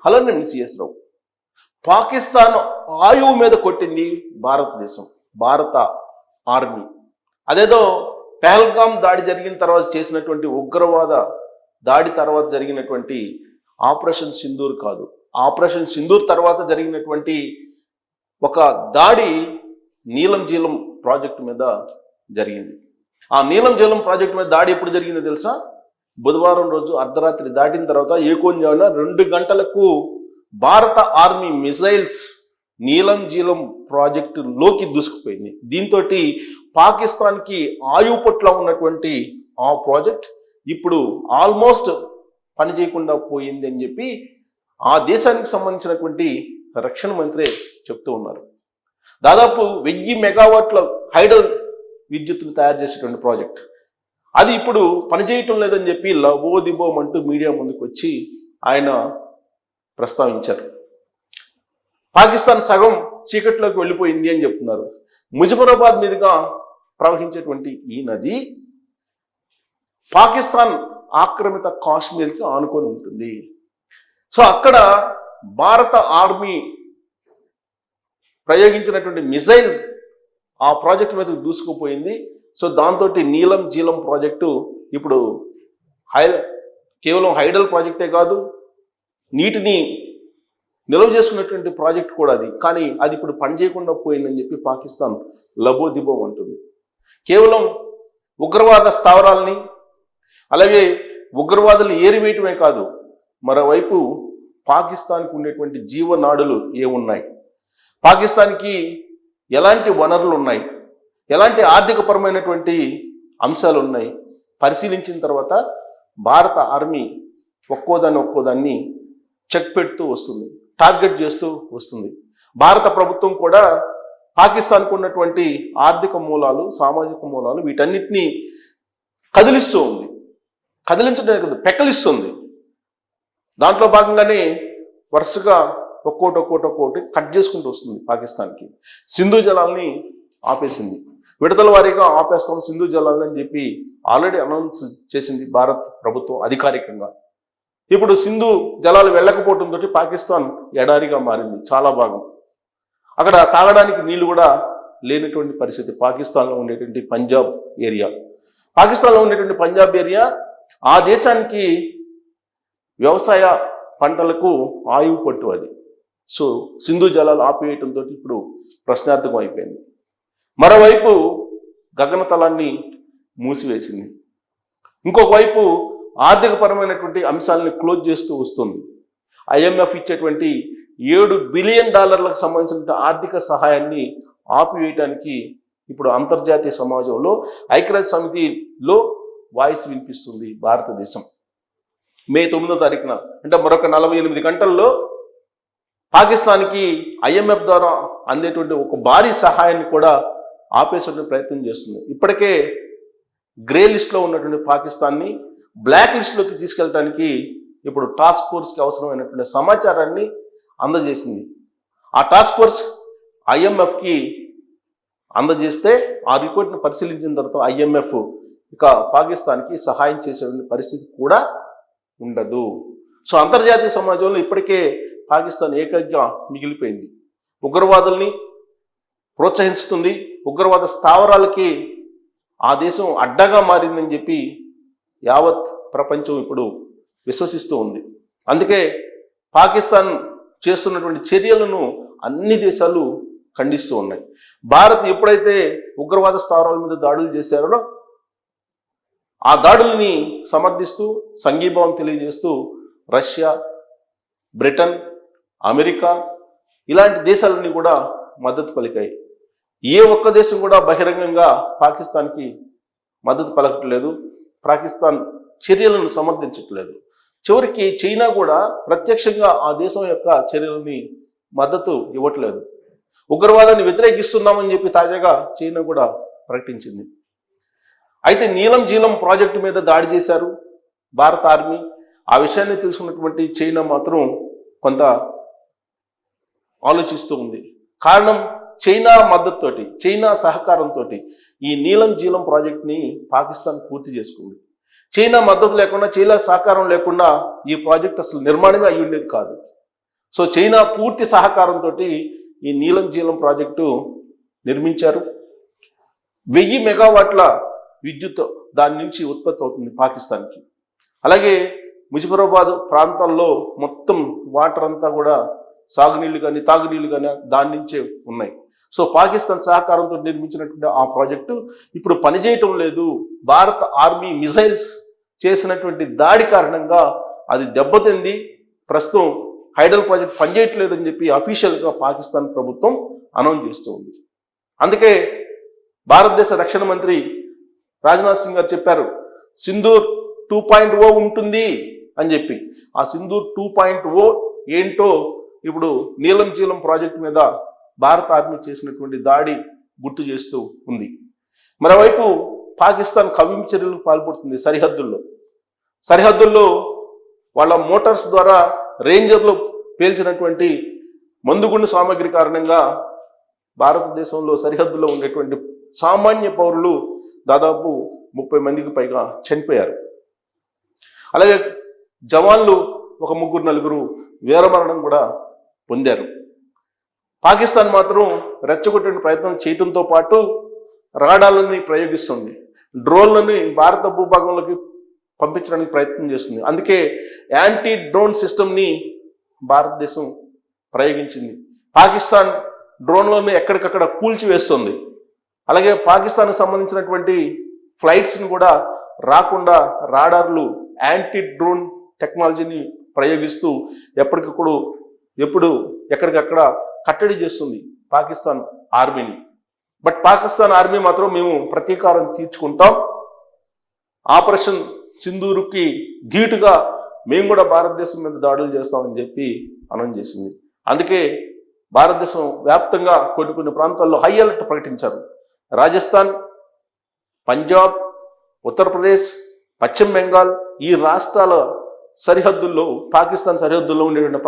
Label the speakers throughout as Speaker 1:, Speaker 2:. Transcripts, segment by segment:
Speaker 1: Hello నేను CS రావు. పాకిస్తాన్ ఆయువు మీద కొట్టింది భారతదేశం, భారత ఆర్మీ. అదేదో పెహల్గాం దాడి జరిగిన తర్వాత చేసినటువంటి ఉగ్రవాద దాడి తర్వాత జరిగినటువంటి ఆపరేషన్ సింధూర్ కాదు. ఆపరేషన్ సింధూర్ తర్వాత జరిగినటువంటి ఒక దాడి నీలం జీలం ప్రాజెక్టు మీద జరిగింది. ఆ నీలం జీలం ప్రాజెక్టు మీద దాడి ఎప్పుడు జరిగిందో తెలుసా? బుధవారం రోజు అర్ధరాత్రి దాటిన తర్వాత ఏకోన్యాన 2 గంటలకు భారత ఆర్మీ మిసైల్స్ నీలం జీలం ప్రాజెక్టులోకి దూసుకుపోయింది. దీంతో పాకిస్తాన్కి ఆయువు పట్ల ఉన్నటువంటి ఆ ప్రాజెక్ట్ ఇప్పుడు ఆల్మోస్ట్ పని చేయకుండా పోయింది అని చెప్పి ఆ దేశానికి సంబంధించినటువంటి రక్షణ మంత్రి చెప్తూ ఉన్నారు. దాదాపు 1000 మెగావాట్ల హైడల్ విద్యుత్తును తయారు చేసేటువంటి ప్రాజెక్ట్ అది ఇప్పుడు పనిచేయటం లేదని చెప్పి లబోదిబోం అంటూ మీడియా ముందుకు వచ్చి ఆయన ప్రస్తావించారు. పాకిస్తాన్ సగం చీకట్లోకి వెళ్ళిపోయింది అని చెప్తున్నారు. ముజఫరాబాద్ మీదుగా ప్రవహించేటువంటి ఈ నది పాకిస్తాన్ ఆక్రమిత కాశ్మీర్కి ఆనుకొని ఉంటుంది. సో అక్కడ భారత ఆర్మీ ప్రయోగించినటువంటి మిసైల్ ఆ ప్రాజెక్ట్ మీదకు దూసుకుపోయింది. సో దాంతో నీలం జీలం ప్రాజెక్టు ఇప్పుడు కేవలం హైడల్ ప్రాజెక్టే కాదు, నీటిని నిల్వ చేసుకున్నటువంటి ప్రాజెక్ట్ కూడా అది. కానీ అది ఇప్పుడు పనిచేయకుండా పోయిందని చెప్పి పాకిస్తాన్ లబోదిబోం అంటుంది. కేవలం ఉగ్రవాద స్థావరాలని అలాగే ఉగ్రవాదులు ఏరివేయటమే కాదు, మరోవైపు పాకిస్తాన్కి ఉండేటువంటి జీవనాడులు ఏమున్నాయి, పాకిస్తాన్కి ఎలాంటి వనరులు ఉన్నాయి, ఎలాంటి ఆర్థికపరమైనటువంటి అంశాలు ఉన్నాయి పరిశీలించిన తర్వాత భారత ఆర్మీ ఒక్కోదాన్ని చెక్ పెడుతూ వస్తుంది, టార్గెట్ చేస్తూ వస్తుంది. భారత ప్రభుత్వం కూడా పాకిస్తాన్కు ఉన్నటువంటి ఆర్థిక మూలాలు, సామాజిక మూలాలు వీటన్నిటినీ కదిలిస్తూ ఉంది. కదిలించడమే కాదు, పెకలిస్తుంది. దాంట్లో భాగంగానే వరుసగా ఒక్కోటి కట్ చేసుకుంటూ వస్తుంది. పాకిస్తాన్కి సింధు జలాల్ని ఆపేసింది, విడతల వారీగా ఆపేస్తాం సింధు జలాలని అని చెప్పి ఆల్రెడీ అనౌన్స్ చేసింది భారత్ ప్రభుత్వం అధికారికంగా. ఇప్పుడు సింధు జలాలు వెళ్ళకపోవడంతో పాకిస్తాన్ ఎడారిగా మారింది. చాలా భాగం అక్కడ తాగడానికి నీళ్లు కూడా లేనటువంటి పరిస్థితి. పాకిస్తాన్లో ఉండేటువంటి పంజాబ్ ఏరియా ఆ దేశానికి వ్యవసాయ పంటలకు ఆయువు పట్టు అది. సో సింధు జలాలు ఆపివేయటంతో ఇప్పుడు ప్రశ్నార్థకం అయిపోయింది. మరోవైపు గగనతలాన్ని మూసివేసింది, ఇంకొక వైపు ఆర్థికపరమైనటువంటి అంశాలని క్లోజ్ చేస్తూ వస్తుంది. IMF ఇచ్చేటువంటి $7 బిలియన్ సంబంధించిన ఆర్థిక సహాయాన్ని ఆపివేయటానికి ఇప్పుడు అంతర్జాతీయ సమాజంలో ఐక్యరాజ్య సమితిలో వాయిస్ వినిపిస్తుంది భారతదేశం. మే 9వ తారీఖున అంటే మరొక 48 గంటల్లో పాకిస్తాన్కి IMF ద్వారా అందేటువంటి ఒక భారీ సహాయాన్ని కూడా ఆపేసే ప్రయత్నం చేస్తుంది. ఇప్పటికే గ్రే లిస్ట్లో ఉన్నటువంటి పాకిస్తాన్ని బ్లాక్ లిస్ట్లోకి తీసుకెళ్ళడానికి ఇప్పుడు టాస్క్ ఫోర్స్కి అవసరమైనటువంటి సమాచారాన్ని అందజేసింది. ఆ టాస్క్ ఫోర్స్ IMFకి అందజేస్తే ఆ రిపోర్ట్ని పరిశీలించిన తర్వాత IMF ఇక పాకిస్తాన్కి సహాయం చేసేటువంటి పరిస్థితి కూడా ఉండదు. సో అంతర్జాతీయ సమాజంలో ఇప్పటికే పాకిస్తాన్ ఏకంగా మిగిలిపోయింది. ఉగ్రవాదుల్ని ప్రోత్సహిస్తుంది, ఉగ్రవాద స్థావరాలకి ఆ దేశం అడ్డగా మారిందని చెప్పి యావత్ ప్రపంచం ఇప్పుడు విశ్వసిస్తూ ఉంది. అందుకే పాకిస్తాన్ చేస్తున్నటువంటి చర్యలను అన్ని దేశాలు ఖండిస్తూ ఉన్నాయి. భారత్ ఎప్పుడైతే ఉగ్రవాద స్థావరాల మీద దాడులు చేశారో ఆ దాడుల్ని సమర్థిస్తూ సంఘీభావం తెలియజేస్తూ రష్యా, బ్రిటన్, అమెరికా ఇలాంటి దేశాలన్నీ కూడా మద్దతు పలికాయి. ఏ ఒక్క దేశం కూడా బహిరంగంగా పాకిస్తాన్కి మద్దతు పలకట్లేదు, పాకిస్తాన్ చర్యలను సమర్థించట్లేదు. చివరికి చైనా కూడా ప్రత్యక్షంగా ఆ దేశం యొక్క చర్యలని మద్దతు ఇవ్వట్లేదు. ఉగ్రవాదాన్ని వ్యతిరేకిస్తున్నామని చెప్పి తాజాగా చైనా కూడా ప్రకటించింది. అయితే నీలం జీలం ప్రాజెక్టు మీద దాడి చేశారు భారత ఆర్మీ. ఆ విషయాన్ని తెలుసుకున్నటువంటి చైనా మాత్రం కొంత ఆలోచిస్తూ ఉంది. కారణం చైనా మద్దతుతోటి, చైనా సహకారంతో ఈ నీలం జీలం ప్రాజెక్ట్ని పాకిస్తాన్ పూర్తి చేసుకుంది. చైనా మద్దతు లేకుండా, చైనా సహకారం లేకుండా ఈ ప్రాజెక్ట్ అసలు నిర్మాణమే అయి ఉండేది కాదు. సో చైనా పూర్తి సహకారంతో ఈ నీలం జీలం ప్రాజెక్టు నిర్మించారు. 1000 మెగావాట్ల విద్యుత్ దాని నుంచి ఉత్పత్తి అవుతుంది పాకిస్తాన్కి. అలాగే ముజఫరాబాద్ ప్రాంతాల్లో మొత్తం వాటర్ అంతా కూడా సాగునీళ్ళు కానీ తాగునీళ్ళు కానీ దాని నుంచే ఉన్నాయి. సో పాకిస్తాన్ సహకారంతో నిర్మించినటువంటి ఆ ప్రాజెక్టు ఇప్పుడు పనిచేయటం లేదు. భారత ఆర్మీ మిసైల్స్ చేసినటువంటి దాడి కారణంగా అది దెబ్బతింది. ప్రస్తుతం హైడల్ ప్రాజెక్ట్ పనిచేయట్లేదని చెప్పి అఫీషియల్గా పాకిస్తాన్ ప్రభుత్వం అనౌన్స్ చేస్తూ ఉంది. అందుకే భారతదేశ రక్షణ మంత్రి రాజ్నాథ్ సింగ్ గారు చెప్పారు, సింధూర్ 2.0 ఉంటుంది అని చెప్పి. ఆ సింధూర్ 2.0 ఏంటో ఇప్పుడు నీలం జీలం ప్రాజెక్టు మీద భారత ఆర్మీ చేసినటువంటి దాడి గుర్తు చేస్తూ ఉంది. మరోవైపు పాకిస్తాన్ కవ్వింపు చర్యలకు పాల్పడుతుంది సరిహద్దుల్లో వాళ్ళ మోటార్స్ ద్వారా రేంజర్లు పేల్చినటువంటి మందుగుండు సామాగ్రి కారణంగా భారతదేశంలో సరిహద్దులో ఉండేటువంటి సామాన్య పౌరులు దాదాపు 30 మందికి పైగా చనిపోయారు. అలాగే జవాన్లు ఒక 3-4 వీరమరణం కూడా పొందారు. పాకిస్తాన్ మాత్రం రెచ్చగొట్టే ప్రయత్నం చేయడంతో పాటు రాడాలని ప్రయోగిస్తుంది, డ్రోన్లని భారత భూభాగంలోకి పంపించడానికి ప్రయత్నం చేస్తుంది. అందుకే యాంటీ డ్రోన్ సిస్టమ్ని భారతదేశం ప్రయోగించింది. పాకిస్తాన్ డ్రోన్లను ఎక్కడికక్కడ కూల్చివేస్తుంది. అలాగే పాకిస్తాన్కి సంబంధించినటువంటి ఫ్లైట్స్ని కూడా రాకుండా రాడార్లు యాంటీ డ్రోన్ టెక్నాలజీని ప్రయోగిస్తూ ఎక్కడికక్కడ కట్టడి చేస్తుంది పాకిస్తాన్ ఆర్మీని. బట్ పాకిస్తాన్ ఆర్మీ మాత్రం మేము ప్రతీకారం తీర్చుకుంటాం, ఆపరేషన్ సింధూరుకి ధీటుగా మేము కూడా భారతదేశం మీద దాడులు చేస్తామని చెప్పి అనౌన్స్ చేసింది. అందుకే భారతదేశం వ్యాప్తంగా కొన్ని ప్రాంతాల్లో హై అలర్ట్ ప్రకటించారు. రాజస్థాన్, పంజాబ్, ఉత్తరప్రదేశ్, పశ్చిమ బెంగాల్ ఈ రాష్ట్రాల సరిహద్దుల్లో పాకిస్తాన్ సరిహద్దుల్లో ఉండేటువంటి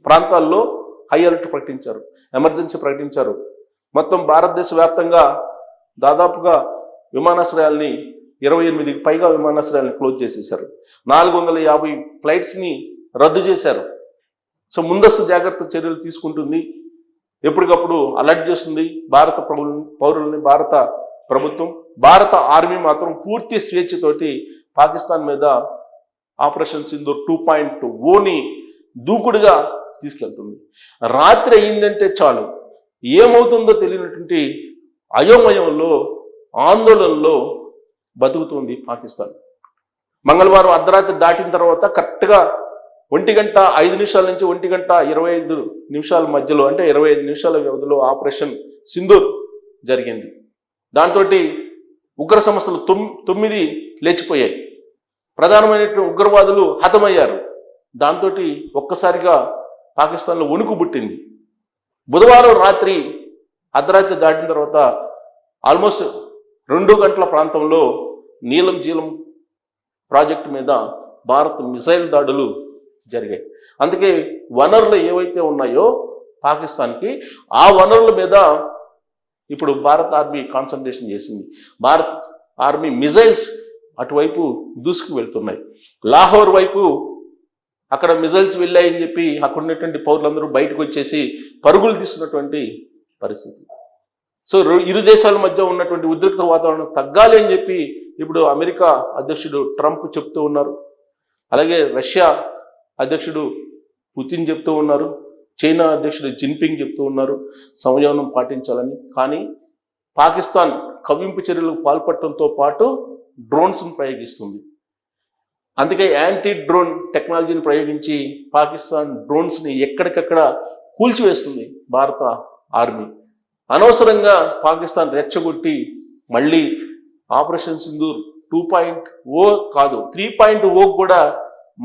Speaker 1: ప్రాంతాల్లో హై అలర్ట్ ప్రకటించారు, ఎమర్జెన్సీ ప్రకటించారు. మొత్తం భారతదేశ వ్యాప్తంగా దాదాపుగా విమానాశ్రయాల్ని 28కి పైగా విమానాశ్రయాలను క్లోజ్ చేసేశారు. 450 ఫ్లైట్స్ని రద్దు చేశారు. సో ముందస్తు జాగ్రత్త చర్యలు తీసుకుంటుంది, ఎప్పటికప్పుడు అలర్ట్ చేస్తుంది భారత పౌరులని భారత ప్రభుత్వం. భారత ఆర్మీ మాత్రం పూర్తి స్వేచ్ఛతోటి పాకిస్తాన్ మీద ఆపరేషన్ సింధూర్ 2.0ని దూకుడుగా తీసుకెళ్తుంది. రాత్రి అయిందంటే చాలు ఏమవుతుందో తెలియనటువంటి అయోమయంలో ఆందోళనలో బతుకుతుంది పాకిస్తాన్. మంగళవారం అర్ధరాత్రి దాటిన తర్వాత కరెక్ట్గా 1:05 నుంచి 1:25 మధ్యలో, అంటే 25 నిమిషాల వ్యవధిలో ఆపరేషన్ సింధూర్ జరిగింది. దాంతో ఉగ్ర సంస్థలు 9 లేచిపోయాయి. ప్రధానమైనటువంటి ఉగ్రవాదులు హతమయ్యారు. దాంతో ఒక్కసారిగా పాకిస్తాన్లో వణుకు పుట్టింది. బుధవారం రాత్రి అర్ధరాత్రి దాటిన తర్వాత ఆల్మోస్ట్ 2 గంటల ప్రాంతంలో నీలం జీలం ప్రాజెక్టు మీద భారత్ మిసైల్ దాడులు జరిగాయి. అందుకే వనరులు ఏవైతే ఉన్నాయో పాకిస్తాన్కి, ఆ వనరుల మీద ఇప్పుడు భారత్ ఆర్మీ కాన్సన్ట్రేషన్ చేసింది. భారత్ ఆర్మీ మిసైల్స్ అటువైపు దూసుకు వెళ్తున్నాయి. లాహోర్ వైపు అక్కడ మిసైల్స్ వెళ్ళాయని చెప్పి అక్కడ ఉన్నటువంటి పౌరులందరూ బయటకు వచ్చేసి పరుగులు తీస్తున్నటువంటి పరిస్థితి. సో ఇరు దేశాల మధ్య ఉన్నటువంటి ఉద్రిక్త వాతావరణం తగ్గాలి అని చెప్పి ఇప్పుడు అమెరికా అధ్యక్షుడు ట్రంప్ చెప్తూ ఉన్నారు. అలాగే రష్యా అధ్యక్షుడు పుతిన్ చెప్తూ ఉన్నారు. చైనా అధ్యక్షుడు జిన్పింగ్ చెప్తూ ఉన్నారు సంయమనం పాటించాలని. కానీ పాకిస్తాన్ కవ్వింపు చర్యలకు పాల్పడటంతో పాటు డ్రోన్స్ను ప్రయోగిస్తుంది. అందుకే యాంటీ డ్రోన్ టెక్నాలజీని ప్రయోగించి పాకిస్తాన్ డ్రోన్స్ని ఎక్కడికక్కడ కూల్చివేస్తుంది భారత ఆర్మీ. అనవసరంగా పాకిస్తాన్ రెచ్చగొట్టి మళ్ళీ ఆపరేషన్ సింధూర్ 2.0 కాదు 3.0 కూడా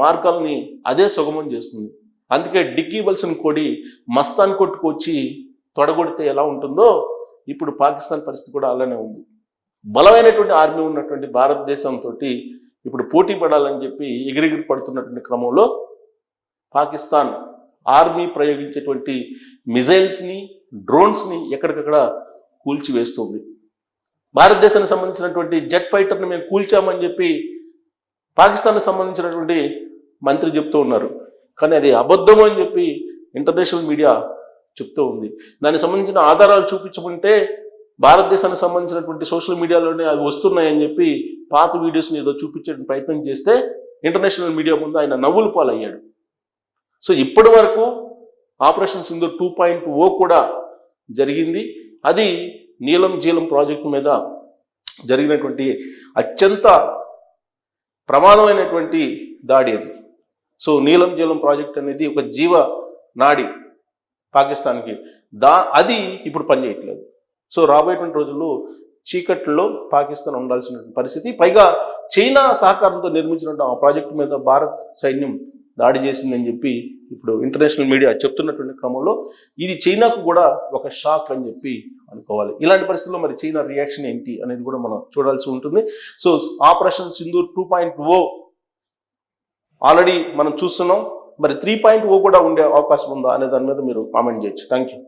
Speaker 1: మార్గాల్ని అదే సుగమం చేస్తుంది. అందుకే డిక్కీ బల్సన్ కొడి మస్తాన్ కొట్టుకొచ్చి తొడగొడితే ఎలా ఉంటుందో ఇప్పుడు పాకిస్తాన్ పరిస్థితి కూడా అలానే ఉంది. బలమైనటువంటి ఆర్మీ ఉన్నటువంటి భారతదేశంతో ఇప్పుడు పోటీ పడాలని చెప్పి ఎగిరెగిరి పడుతున్నటువంటి క్రమంలో పాకిస్తాన్ ఆర్మీ ప్రయోగించేటువంటి మిసైల్స్ని డ్రోన్స్ని ఎక్కడికక్కడ కూల్చివేస్తుంది. భారతదేశానికి సంబంధించినటువంటి జెట్ ఫైటర్ని మేము కూల్చామని చెప్పి పాకిస్తాన్కి సంబంధించినటువంటి మంత్రి చెప్తూ ఉన్నారు. కానీ అది అబద్ధం అని చెప్పి ఇంటర్నేషనల్ మీడియా చెప్తూ ఉంది. దానికి సంబంధించిన ఆధారాలు చూపించమంటే భారతదేశానికి సంబంధించినటువంటి సోషల్ మీడియాలోనే అవి వస్తున్నాయని చెప్పి పాత వీడియోస్ని ఏదో చూపించే ప్రయత్నం చేస్తే ఇంటర్నేషనల్ మీడియా ముందు ఆయన నవ్వులు పాలయ్యాడు. సో ఇప్పటి వరకు ఆపరేషన్ సింధూర్ 2.0 కూడా జరిగింది. అది నీలం జీలం ప్రాజెక్టు మీద జరిగినటువంటి అత్యంత ప్రమాదమైనటువంటి దాడి అది. సో నీలం జీలం ప్రాజెక్ట్ అనేది ఒక జీవ నాడి పాకిస్తాన్కి. అది ఇప్పుడు పనిచేయట్లేదు. సో రాబోయేటువంటి రోజుల్లో చీకట్లో పాకిస్తాన్ ఉండాల్సిన పరిస్థితి, పైగా చైనా సహకారంతో నిర్మించినటువంటి ఆ ప్రాజెక్టు మీద భారత్ సైన్యం దాడి చేసిందని చెప్పి ఇప్పుడు ఇంటర్నేషనల్ మీడియా చెప్తున్నటువంటి క్రమంలో ఇది చైనాకు కూడా ఒక షాక్ అని చెప్పి అనుకోవాలి. ఇలాంటి పరిస్థితుల్లో మరి చైనా రియాక్షన్ ఏంటి అనేది కూడా మనం చూడాల్సి ఉంటుంది. సో ఆపరేషన్ సింధూర్ 2.0 ఆల్రెడీ మనం చూస్తున్నాం. మరి 3.0 కూడా ఉండే అవకాశం ఉందా అనే దాని మీద మీరు కామెంట్ చేయొచ్చు. Thank you.